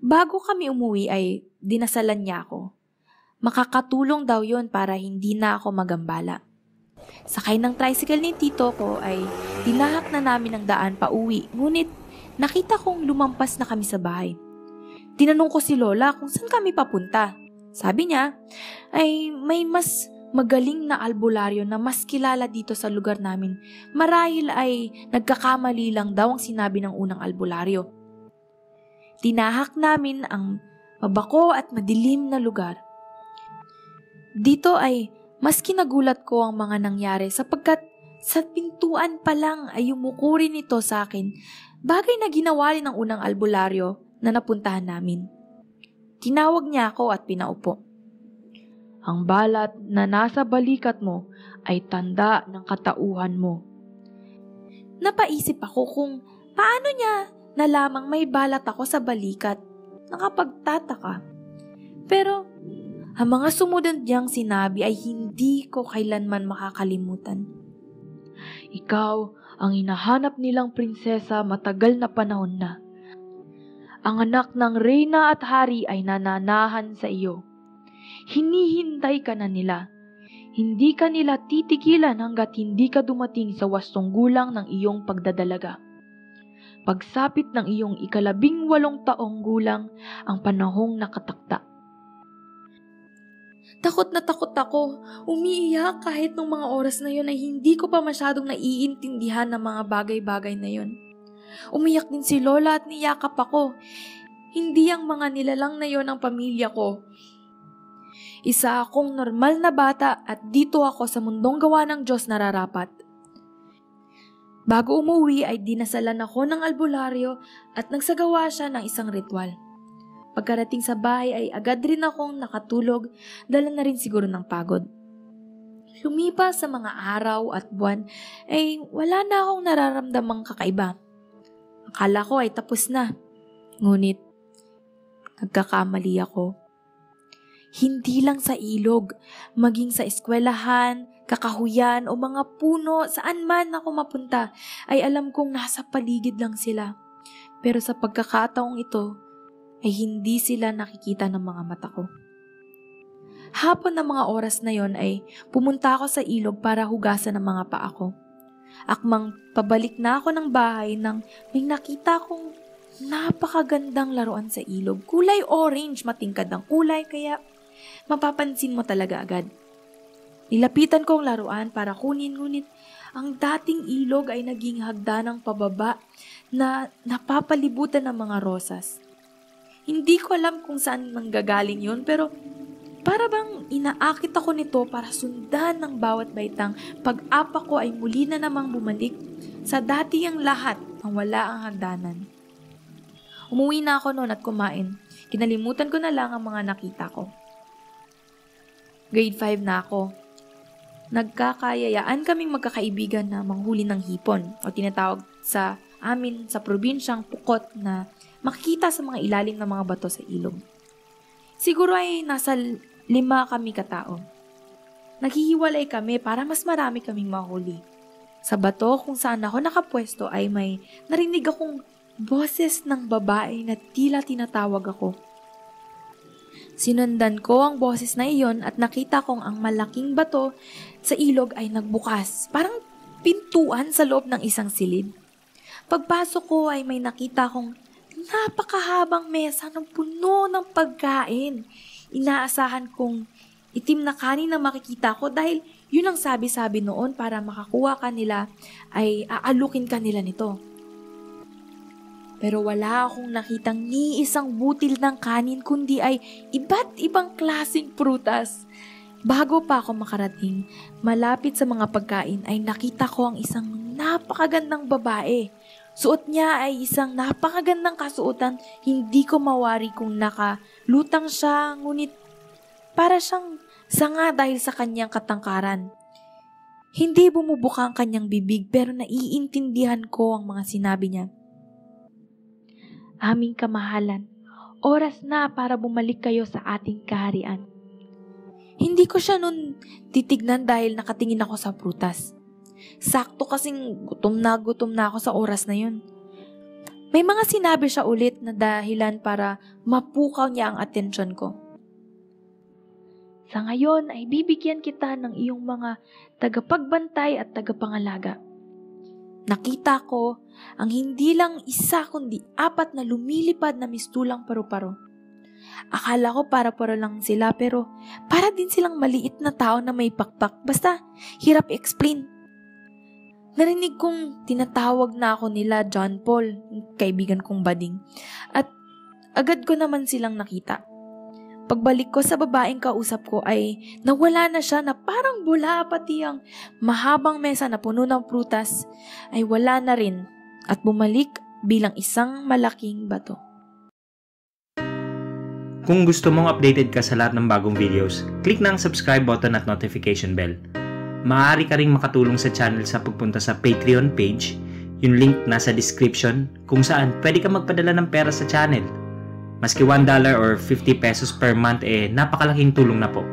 Bago kami umuwi ay dinasalan niya ako. Makakatulong daw yon para hindi na ako magambala. Sakay ng tricycle ni tito ko ay tinahak na namin ang daan pa uwi, ngunit nakita kong lumampas na kami sa bahay. Tinanong ko si Lola kung saan kami papunta. Sabi niya ay may mas magaling na albularyo na mas kilala dito sa lugar namin. Marahil ay nagkakamali lang daw ang sinabi ng unang albularyo. Tinahak namin ang mabako at madilim na lugar. Dito ay mas kinagulat ko ang mga nangyari sapagkat sa pintuan pa lang ay yumuko rin ito sa akin, bagay na ginawa rin ng unang albularyo na napuntahan namin. Tinawag niya ako at pinaupo. Ang balat na nasa balikat mo ay tanda ng katauhan mo. Napaisip ako kung paano niya nalamang may balat ako sa balikat. Nakapagtataka. Pero ang mga sumunod niyang sinabi ay hindi ko kailanman makakalimutan. Ikaw ang hinahanap nilang prinsesa matagal na panahon na. Ang anak ng reyna at hari ay nananahan sa iyo. Hinihintay ka na nila. Hindi ka nila titigilan hanggat hindi ka dumating sa 8 gulang ng iyong pagdadalaga. Pagsapit ng iyong 18 taong gulang ang panahong nakatakda. Takot na takot ako. Umiiyak kahit nung mga oras na yun ay hindi ko pa masyadong naiintindihan ng mga bagay-bagay na yun. Umiyak din si Lola at niyakap ako. Hindi ang mga nilalang na yun ang pamilya ko. Isa akong normal na bata at dito ako sa mundong gawa ng Diyos nararapat. Bago umuwi ay dinasalan ako ng albularyo at nagsagawa siya ng isang ritual. Pagkarating sa bahay ay agad rin akong nakatulog, dala na rin siguro ng pagod. Lumipas sa mga araw at buwan ay wala na akong nararamdamang kakaiba. Akala ko ay tapos na, ngunit nagkakamali ako. Hindi lang sa ilog, maging sa eskwelahan, kakahuyan o mga puno, saan man ako mapunta, ay alam kong nasa paligid lang sila. Pero sa pagkakataong ito, ay hindi sila nakikita ng mga mata ko. Hapon ng mga oras na yon ay pumunta ako sa ilog para hugasan ang mga paa ko. Akmang pabalik na ako ng bahay nang may nakita kong napakagandang laruan sa ilog. Kulay orange, matingkad ang kulay, kaya mapapansin mo talaga agad. Nilapitan ko ang laruan para kunin, ngunit ang dating ilog ay naging hagdanang pababa na napapalibutan ng mga rosas. Hindi ko alam kung saan manggagaling yun, pero para bang inaakit ako nito para sundan ng bawat baitang pag-apa ko ay muli na namang bumalik sa dati ang lahat ng wala ang hagdanan. Umuwi na ako noon at kumain. Kinalimutan ko na lang ang mga nakita ko. Grade 5 na ako. Nagkakayayaan kaming magkakaibigan na manghuli ng hipon o tinatawag sa amin sa probinsyang pukot na makikita sa mga ilalim ng mga bato sa ilog. Siguro ay nasa 5 kami katao. Naghihiwalay kami para mas marami kaming mahuli. Sa bato kung saan ako nakapwesto ay may narinig akong boses ng babae na tila tinatawag ako. Sinundan ko ang boses na iyon at nakita kong ang malaking bato sa ilog ay nagbukas, parang pintuan sa loob ng isang silid. Pagpasok ko ay may nakita kong napakahabang mesa ng puno ng pagkain. Inaasahan kong itim na kanin na makikita ko dahil yun ang sabi-sabi noon para makakuha ka nila ay aalukin ka nila nito. Pero wala akong nakitang ni isang butil ng kanin kundi ay iba't ibang klaseng prutas. Bago pa ako makarating, malapit sa mga pagkain ay nakita ko ang isang napakagandang babae. Suot niya ay isang napakagandang kasuotan, hindi ko mawari kung nakalutang siya, ngunit para siyang sanga dahil sa kanyang katangkaran. Hindi bumubuka ang kanyang bibig pero naiintindihan ko ang mga sinabi niya. Aming kamahalan, oras na para bumalik kayo sa ating kaharian. Hindi ko siya nun titignan dahil nakatingin ako sa prutas. Sakto kasing gutom na ako sa oras na yun. May mga sinabi siya ulit na dahilan para mapukaw niya ang atensyon ko. Sa ngayon ay bibigyan kita ng iyong mga tagapagbantay at tagapangalaga. Nakita ko ang hindi lang isa kundi 4 na lumilipad na mistulang paru-paro. Akala ko para-paro lang sila pero para din silang maliit na tao na may pakpak. Basta hirap i-explain. Narinig kong tinatawag na ako nila John Paul, kaibigan kong bading. At agad ko naman silang nakita. Pagbalik ko sa babaeng kausap ko ay nawala na siya na parang bula, pati ang mahabang mesa na puno ng prutas ay wala na rin at bumalik bilang isang malaking bato. Kung gusto mong updated ka sa lahat ng bagong videos, click na ang subscribe button at notification bell. Maaari ka ring makatulong sa channel sa pagpunta sa Patreon page, yung link nasa description, kung saan pwede ka magpadala ng pera sa channel. Maski $1 or 50 pesos per month napakalaking tulong na po.